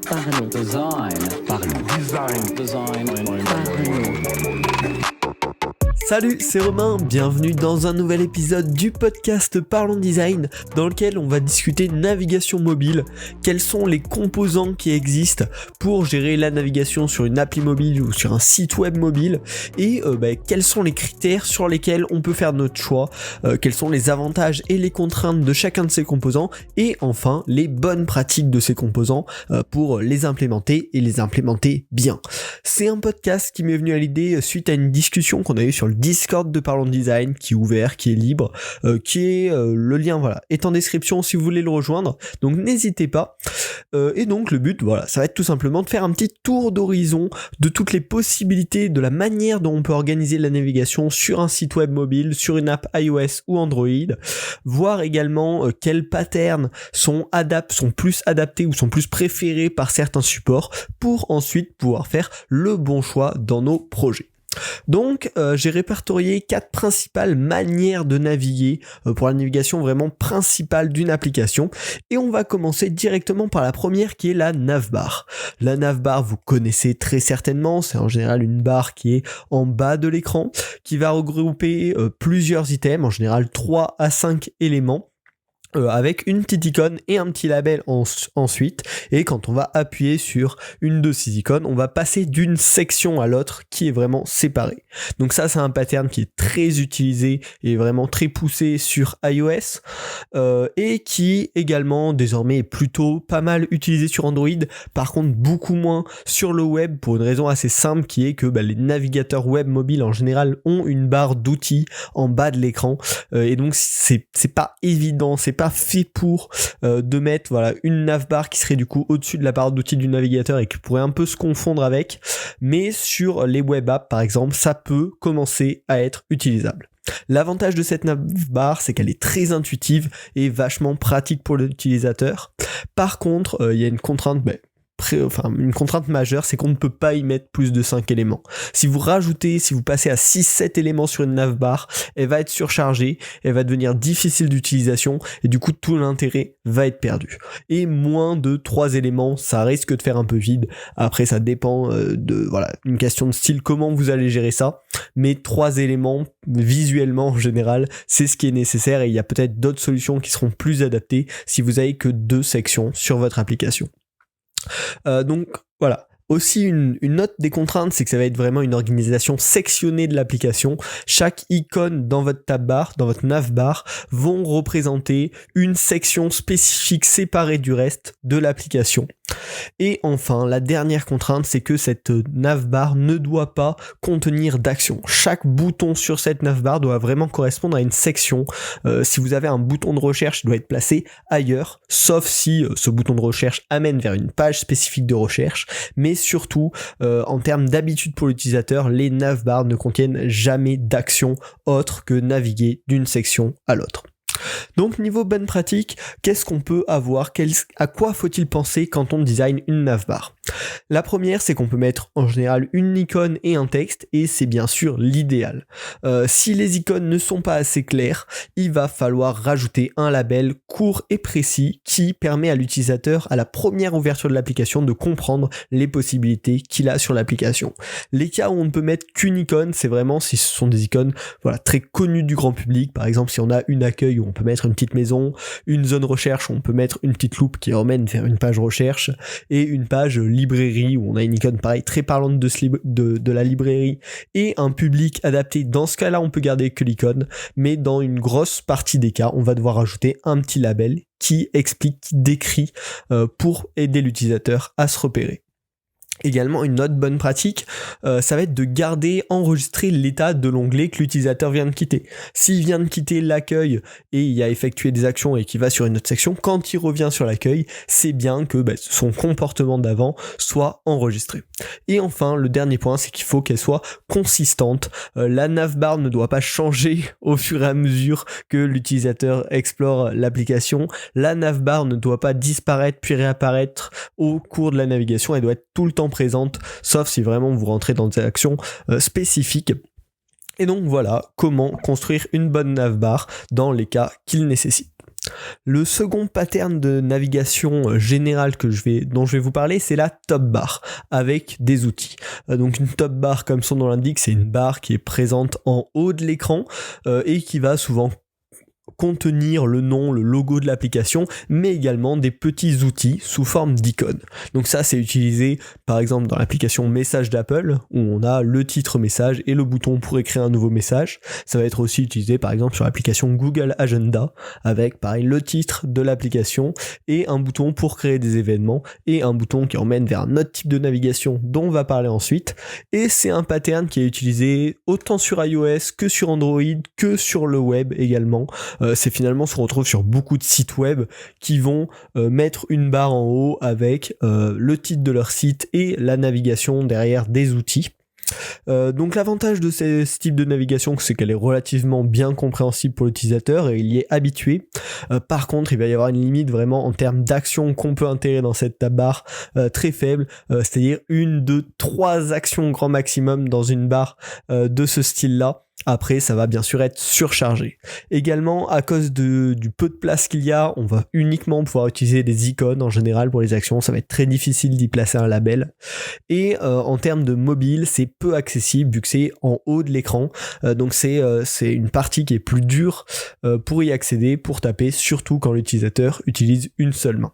Parlons. Design. Parlons. Design. Parlons. Salut, c'est Romain, bienvenue dans un nouvel épisode du podcast Parlons Design, dans lequel on va discuter navigation mobile, quels sont les composants qui existent pour gérer la navigation sur une appli mobile ou sur un site web mobile, et quels sont les critères sur lesquels on peut faire notre choix, quels sont les avantages et les contraintes de chacun de ces composants, et enfin les bonnes pratiques de ces composants pour les implémenter et les implémenter bien. C'est un podcast qui m'est venu à l'idée suite à une discussion qu'on a eue sur le Discord de Parlons Design, qui est ouvert, qui est libre, le lien est en description si vous voulez le rejoindre, donc n'hésitez pas. Et donc le but, ça va être tout simplement de faire un petit tour d'horizon de toutes les possibilités, de la manière dont on peut organiser la navigation sur un site web mobile, sur une app iOS ou Android, voir également quels patterns sont plus adaptés ou sont plus préférés par certains supports, pour ensuite pouvoir faire le bon choix dans nos projets. Donc j'ai répertorié 4 principales manières de naviguer pour la navigation vraiment principale d'une application, et on va commencer directement par la première qui est la navbar. La navbar, vous connaissez très certainement, c'est en général une barre qui est en bas de l'écran, qui va regrouper plusieurs items, en général 3 à 5 éléments, avec une petite icône et un petit label ensuite, et quand on va appuyer sur une de ces icônes, on va passer d'une section à l'autre qui est vraiment séparée. Donc ça, c'est un pattern qui est très utilisé et vraiment très poussé sur iOS, et qui également désormais est plutôt pas mal utilisé sur Android, par contre beaucoup moins sur le web, pour une raison assez simple qui est que les navigateurs web mobiles en général ont une barre d'outils en bas de l'écran, et donc c'est pas évident, c'est pas fait pour de mettre une navbar qui serait du coup au-dessus de la barre d'outils du navigateur et qui pourrait un peu se confondre avec, mais sur les web apps par exemple, ça peut commencer à être utilisable. L'avantage de cette navbar, c'est qu'elle est très intuitive et vachement pratique pour l'utilisateur. Par contre, il y a une contrainte, une contrainte majeure, c'est qu'on ne peut pas y mettre plus de 5 éléments. Si vous passez à 6-7 éléments sur une navbar, elle va être surchargée, elle va devenir difficile d'utilisation, et du coup tout l'intérêt va être perdu. Et moins de 3 éléments, ça risque de faire un peu vide. Après ça dépend une question de style, comment vous allez gérer ça, mais 3 éléments, visuellement en général, c'est ce qui est nécessaire, et il y a peut-être d'autres solutions qui seront plus adaptées si vous avez que 2 sections sur votre application. Aussi, une autre des contraintes, c'est que ça va être vraiment une organisation sectionnée de l'application. Chaque icône dans votre tabbar, dans votre navbar, vont représenter une section spécifique séparée du reste de l'application. Et enfin, la dernière contrainte, c'est que cette navbar ne doit pas contenir d'action. Chaque bouton sur cette navbar doit vraiment correspondre à une section. Si vous avez un bouton de recherche, il doit être placé ailleurs, sauf si ce bouton de recherche amène vers une page spécifique de recherche. Mais surtout, en termes d'habitude pour l'utilisateur, les navbars ne contiennent jamais d'action autre que naviguer d'une section à l'autre. Donc niveau bonne pratique, qu'est-ce qu'on peut avoir, à quoi faut-il penser quand on design une navbar ? La première, c'est qu'on peut mettre en général une icône et un texte, et c'est bien sûr l'idéal. Si les icônes ne sont pas assez claires, il va falloir rajouter un label court et précis qui permet à l'utilisateur, à la première ouverture de l'application, de comprendre les possibilités qu'il a sur l'application. Les cas où on ne peut mettre qu'une icône, c'est vraiment si ce sont des icônes très connues du grand public. Par exemple, si on a une accueil où on peut mettre une petite maison, une zone recherche où on peut mettre une petite loupe qui emmène vers une page recherche, et une page librairie où on a une icône pareil très parlante de la librairie, et un public adapté. Dans ce cas-là, on peut garder que l'icône, mais dans une grosse partie des cas, on va devoir ajouter un petit label qui explique, qui décrit, pour aider l'utilisateur à se repérer. Également, une autre bonne pratique, ça va être de enregistrer l'état de l'onglet que l'utilisateur vient de quitter. S'il vient de quitter l'accueil et il a effectué des actions et qu'il va sur une autre section, quand il revient sur l'accueil, c'est bien que son comportement d'avant soit enregistré. Et enfin, le dernier point, c'est qu'il faut qu'elle soit consistante. La navbar ne doit pas changer au fur et à mesure que l'utilisateur explore l'application. La navbar ne doit pas disparaître puis réapparaître au cours de la navigation. Elle doit être tout le temps présente, sauf si vraiment vous rentrez dans des actions spécifiques. Et donc voilà comment construire une bonne navbar dans les cas qu'il nécessite. Le second pattern de navigation générale dont je vais vous parler, c'est la top bar avec des outils. Donc une top bar, comme son nom l'indique, c'est une barre qui est présente en haut de l'écran et qui va souvent contenir le nom, le logo de l'application, mais également des petits outils sous forme d'icônes. Donc ça, c'est utilisé par exemple dans l'application Message d'Apple, où on a le titre message et le bouton pour écrire un nouveau message. Ça va être aussi utilisé par exemple sur l'application Google Agenda, avec pareil le titre de l'application et un bouton pour créer des événements et un bouton qui emmène vers un autre type de navigation dont on va parler ensuite. Et c'est un pattern qui est utilisé autant sur iOS que sur Android que sur le web également. C'est finalement ce qu'on retrouve sur beaucoup de sites web qui vont mettre une barre en haut avec le titre de leur site et la navigation derrière des outils. Donc l'avantage de ce type de navigation, c'est qu'elle est relativement bien compréhensible pour l'utilisateur et il y est habitué. Par contre, il va y avoir une limite vraiment en termes d'actions qu'on peut intégrer dans cette tab bar très faible, c'est-à-dire 1, 2, 3 actions grand maximum dans une barre de ce style-là. Après, ça va bien sûr être surchargé. Également, à cause du peu de place qu'il y a, on va uniquement pouvoir utiliser des icônes en général pour les actions. Ça va être très difficile d'y placer un label. Et en termes de mobile, c'est peu accessible vu que c'est en haut de l'écran. Donc c'est une partie qui est plus dure pour y accéder, pour taper, surtout quand l'utilisateur utilise une seule main.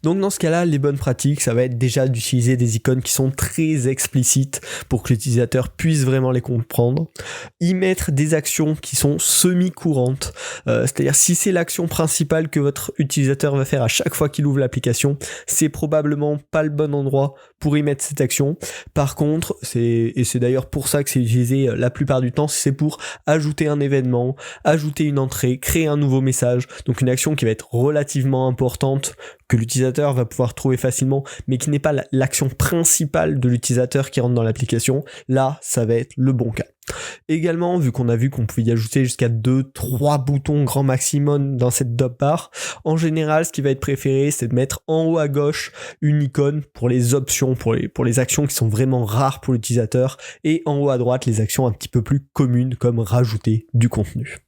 Donc dans ce cas-là, les bonnes pratiques, ça va être déjà d'utiliser des icônes qui sont très explicites pour que l'utilisateur puisse vraiment les comprendre. Y mettre des actions qui sont semi-courantes, c'est-à-dire si c'est l'action principale que votre utilisateur va faire à chaque fois qu'il ouvre l'application, c'est probablement pas le bon endroit pour y mettre cette action. Par contre, c'est d'ailleurs pour ça que c'est utilisé la plupart du temps, c'est pour ajouter un événement, ajouter une entrée, créer un nouveau message, donc une action qui va être relativement importante, que l'utilisateur va pouvoir trouver facilement, mais qui n'est pas l'action principale de l'utilisateur qui rentre dans l'application. Là, ça va être le bon cas. Également, vu qu'on a vu qu'on pouvait y ajouter jusqu'à 2-3 boutons grand maximum dans cette top bar, en général, ce qui va être préféré, c'est de mettre en haut à gauche une icône pour les options, pour les actions qui sont vraiment rares pour l'utilisateur, et en haut à droite, les actions un petit peu plus communes, comme rajouter du contenu.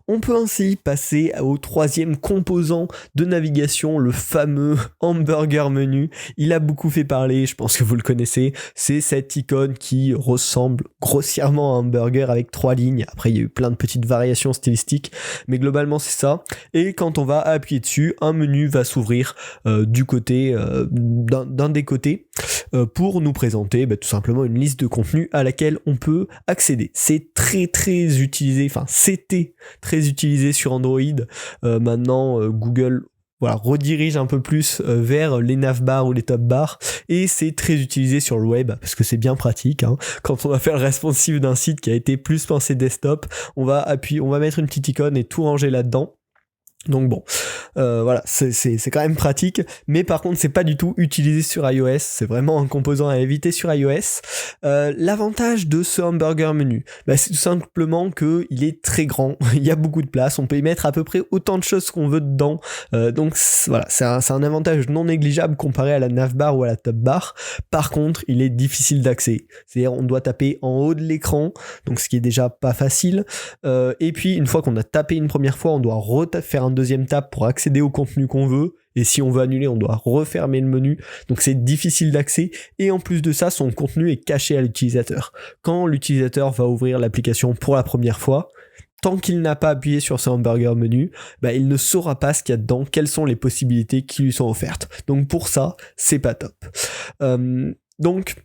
On peut ainsi passer au troisième composant de navigation, le fameux hamburger menu. Il a beaucoup fait parler, je pense que vous le connaissez. C'est cette icône qui ressemble grossièrement à un hamburger avec 3 lignes. Après, il y a eu plein de petites variations stylistiques, mais globalement, c'est ça. Et quand on va appuyer dessus, un menu va s'ouvrir du côté d'un des côtés pour nous présenter tout simplement une liste de contenus à laquelle on peut accéder. C'est très utilisé, c'était très utilisé sur Android. Maintenant, Google redirige un peu plus vers les navbars ou les top bars, et c'est très utilisé sur le web parce que c'est bien pratique. Quand on va faire le responsive d'un site qui a été plus pensé desktop, on va mettre une petite icône et tout ranger là-dedans. Donc bon, c'est quand même pratique, mais par contre c'est pas du tout utilisé sur iOS, c'est vraiment un composant à éviter sur iOS. L'avantage de ce hamburger menu, c'est tout simplement que il est très grand, il y a beaucoup de place, on peut y mettre à peu près autant de choses qu'on veut dedans, donc voilà, c'est un avantage non négligeable comparé à la navbar ou à la top bar. Par contre, il est difficile d'accès, c'est-à-dire on doit taper en haut de l'écran, donc ce qui est déjà pas facile, et puis une fois qu'on a tapé une première fois, on doit faire un deuxième tap pour accéder au contenu qu'on veut, et si on veut annuler, on doit refermer le menu, donc c'est difficile d'accès, et en plus de ça, son contenu est caché à l'utilisateur. Quand l'utilisateur va ouvrir l'application pour la première fois, tant qu'il n'a pas appuyé sur ce hamburger menu, il ne saura pas ce qu'il y a dedans, quelles sont les possibilités qui lui sont offertes. Donc pour ça, c'est pas top. Donc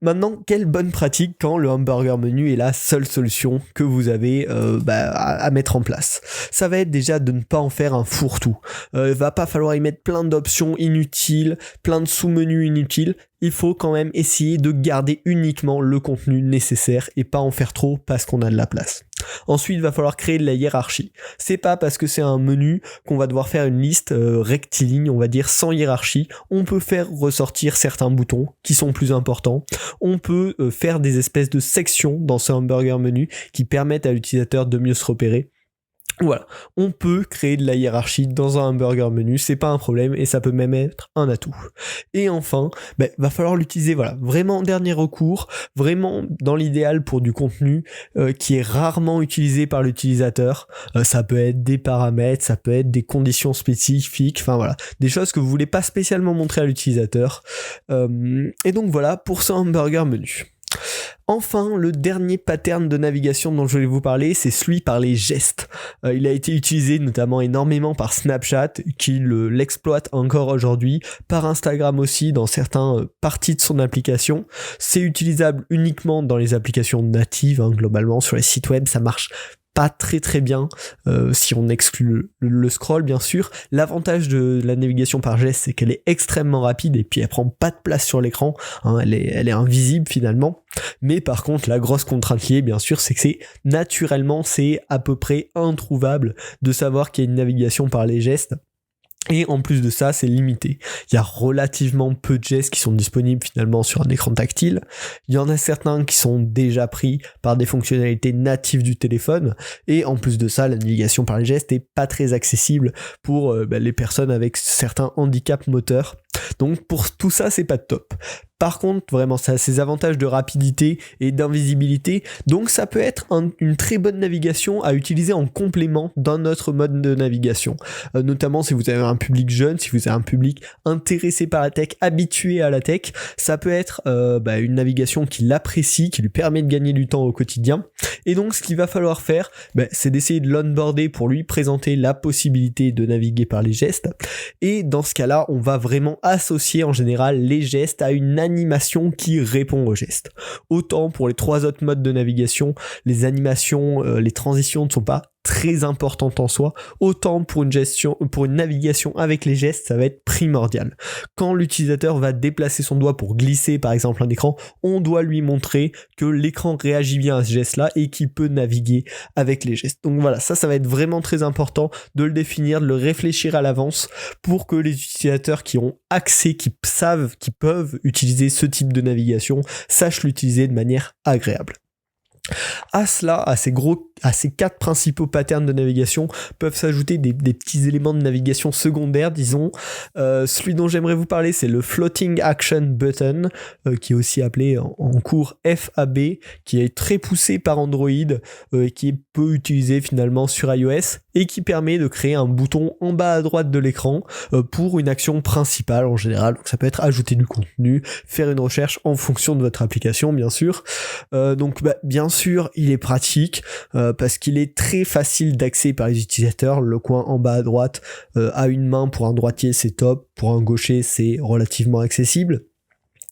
maintenant, quelle bonne pratique quand le hamburger menu est la seule solution que vous avez à mettre en place. Ça va être déjà de ne pas en faire un fourre-tout. Va pas falloir y mettre plein d'options inutiles, plein de sous-menus inutiles. Il faut quand même essayer de garder uniquement le contenu nécessaire et pas en faire trop parce qu'on a de la place. Ensuite, il va falloir créer de la hiérarchie. C'est pas parce que c'est un menu qu'on va devoir faire une liste rectiligne, on va dire sans hiérarchie. On peut faire ressortir certains boutons qui sont plus importants. On peut faire des espèces de sections dans ce hamburger menu qui permettent à l'utilisateur de mieux se repérer. Voilà, on peut créer de la hiérarchie dans un hamburger menu, c'est pas un problème et ça peut même être un atout. Et enfin, va falloir l'utiliser, voilà, vraiment en dernier recours, vraiment dans l'idéal pour du contenu qui est rarement utilisé par l'utilisateur. Ça peut être des paramètres, ça peut être des conditions spécifiques, enfin voilà, des choses que vous voulez pas spécialement montrer à l'utilisateur. Et donc voilà pour ce hamburger menu. Enfin, le dernier pattern de navigation dont je voulais vous parler, c'est celui par les gestes. Il a été utilisé notamment énormément par Snapchat, qui l'exploite encore aujourd'hui, par Instagram aussi, dans certaines parties de son application. C'est utilisable uniquement dans les applications natives, globalement, sur les sites web, ça marche pas très bien si on exclut le scroll bien sûr. L'avantage de la navigation par geste, c'est qu'elle est extrêmement rapide et puis elle prend pas de place sur l'écran, elle est invisible finalement. Mais par contre la grosse contrainte liée bien sûr, c'est que c'est à peu près introuvable de savoir qu'il y a une navigation par les gestes. Et en plus de ça, c'est limité. Il y a relativement peu de gestes qui sont disponibles finalement sur un écran tactile. Il y en a certains qui sont déjà pris par des fonctionnalités natives du téléphone. Et en plus de ça, la navigation par les gestes est pas très accessible pour les personnes avec certains handicaps moteurs. Donc pour tout ça, c'est pas top. Par contre, vraiment, ça a ses avantages de rapidité et d'invisibilité, donc ça peut être une très bonne navigation à utiliser en complément d'un autre mode de navigation. Notamment si vous avez un public jeune, si vous avez un public intéressé par la tech, habitué à la tech, ça peut être une navigation qui l'apprécie, qui lui permet de gagner du temps au quotidien. Et donc ce qu'il va falloir faire, c'est d'essayer de l'onboarder pour lui présenter la possibilité de naviguer par les gestes. Et dans ce cas-là, on va vraiment associer en général les gestes à une animation qui répond aux gestes. Autant pour les 3 autres modes de navigation, les animations, les transitions ne sont pas très importante en soi, autant pour une navigation avec les gestes, ça va être primordial. Quand l'utilisateur va déplacer son doigt pour glisser par exemple un écran, on doit lui montrer que l'écran réagit bien à ce geste-là et qu'il peut naviguer avec les gestes. Donc voilà, ça va être vraiment très important de le définir, de le réfléchir à l'avance pour que les utilisateurs qui ont accès, qui savent, qui peuvent utiliser ce type de navigation, sachent l'utiliser de manière agréable. À cela, à ces 4 principaux patterns de navigation peuvent s'ajouter des petits éléments de navigation secondaires, disons. Celui dont j'aimerais vous parler, c'est le Floating Action Button, qui est aussi appelé en cours FAB, qui est très poussé par Android et qui est peu utilisé finalement sur iOS et qui permet de créer un bouton en bas à droite de l'écran pour une action principale en général. Donc ça peut être ajouter du contenu, faire une recherche en fonction de votre application bien sûr. Bien sûr, il est pratique parce qu'il est très facile d'accès par les utilisateurs. Le coin en bas à droite à une main pour un droitier c'est top, pour un gaucher c'est relativement accessible.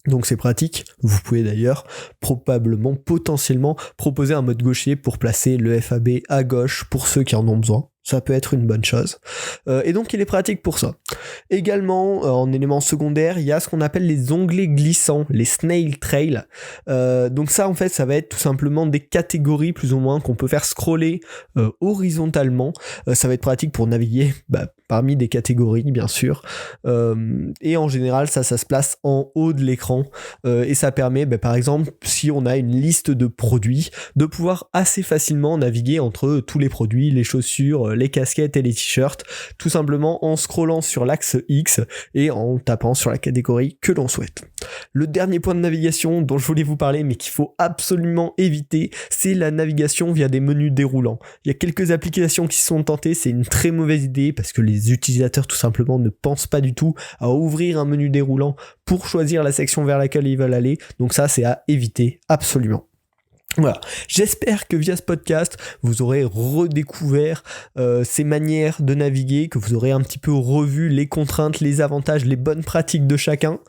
Donc c'est pratique, vous pouvez d'ailleurs potentiellement proposer un mode gaucher pour placer le FAB à gauche pour ceux qui en ont besoin. Ça peut être une bonne chose. Et donc il est pratique pour ça. Également, en élément secondaire, il y a ce qu'on appelle les onglets glissants, les snail trail. Donc ça en fait, ça va être tout simplement des catégories plus ou moins qu'on peut faire scroller horizontalement. Ça va être pratique pour naviguer parmi des catégories bien sûr. Et en général, ça se place en haut de l'écran. Et ça permet par exemple, si on a une liste de produits, de pouvoir assez facilement naviguer entre tous les produits, les chaussures, les casquettes et les t-shirts, tout simplement en scrollant sur l'axe X et en tapant sur la catégorie que l'on souhaite. Le dernier point de navigation dont je voulais vous parler mais qu'il faut absolument éviter, c'est la navigation via des menus déroulants. Il y a quelques applications qui se sont tentées, c'est une très mauvaise idée parce que les utilisateurs tout simplement ne pensent pas du tout à ouvrir un menu déroulant pour choisir la section vers laquelle ils veulent aller, donc ça c'est à éviter absolument. Voilà, j'espère que via ce podcast, vous aurez redécouvert ces manières de naviguer, que vous aurez un petit peu revu les contraintes, les avantages, les bonnes pratiques de chacun.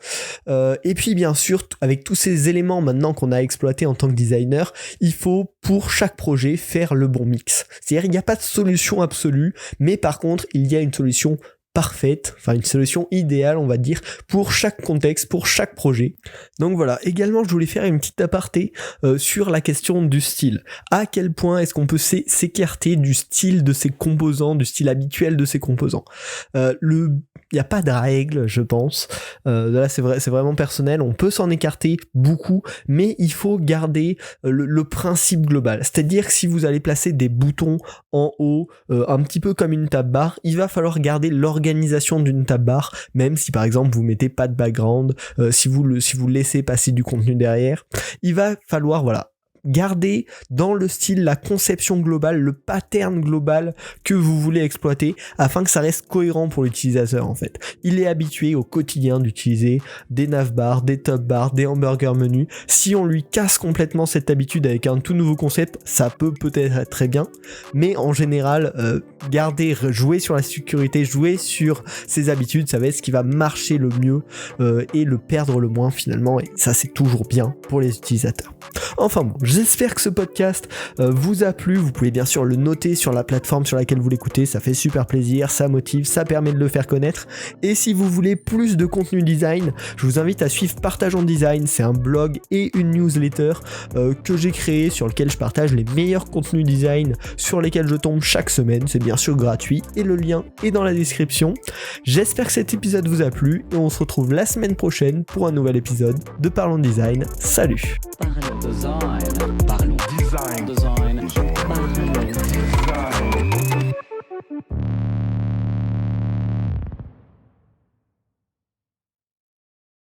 Et puis bien sûr, avec tous ces éléments maintenant qu'on a exploités en tant que designer, il faut pour chaque projet faire le bon mix. C'est-à-dire il n'y a pas de solution absolue, mais par contre, il y a une solution parfaite, enfin une solution idéale on va dire pour chaque contexte, pour chaque projet. Donc voilà, également je voulais faire une petite aparté sur la question du style. À quel point est-ce qu'on peut s'écarter du style de ces composants, du style habituel de ces composants. Il n'y a pas de règle, je pense. Là, c'est vraiment personnel. On peut s'en écarter beaucoup, mais il faut garder le principe global. C'est-à-dire que si vous allez placer des boutons en haut, un petit peu comme une tab bar, il va falloir garder l'organisation d'une tab bar, même si par exemple vous mettez pas de background, si vous laissez passer du contenu derrière, il va falloir garder dans le style la conception globale, le pattern global que vous voulez exploiter afin que ça reste cohérent pour l'utilisateur en fait. Il est habitué au quotidien d'utiliser des navbars, des top-bars, des hamburger menus. Si on lui casse complètement cette habitude avec un tout nouveau concept, ça peut peut-être être très bien, mais en général, jouer sur la sécurité, jouer sur ses habitudes, ça va être ce qui va marcher le mieux et le perdre le moins finalement, et ça c'est toujours bien pour les utilisateurs. Enfin bon, j'espère que ce podcast vous a plu. Vous pouvez bien sûr le noter sur la plateforme sur laquelle vous l'écoutez, ça fait super plaisir, ça motive, ça permet de le faire connaître. Et si vous voulez plus de contenu design, je vous invite à suivre Partageons Design, c'est un blog et une newsletter que j'ai créé sur lequel je partage les meilleurs contenus design sur lesquels je tombe chaque semaine. C'est bien sûr gratuit et le lien est dans la description. J'espère que cet épisode vous a plu et on se retrouve la semaine prochaine pour un nouvel épisode de Parlons Design. Salut! Parlons design. Parlons design. Design.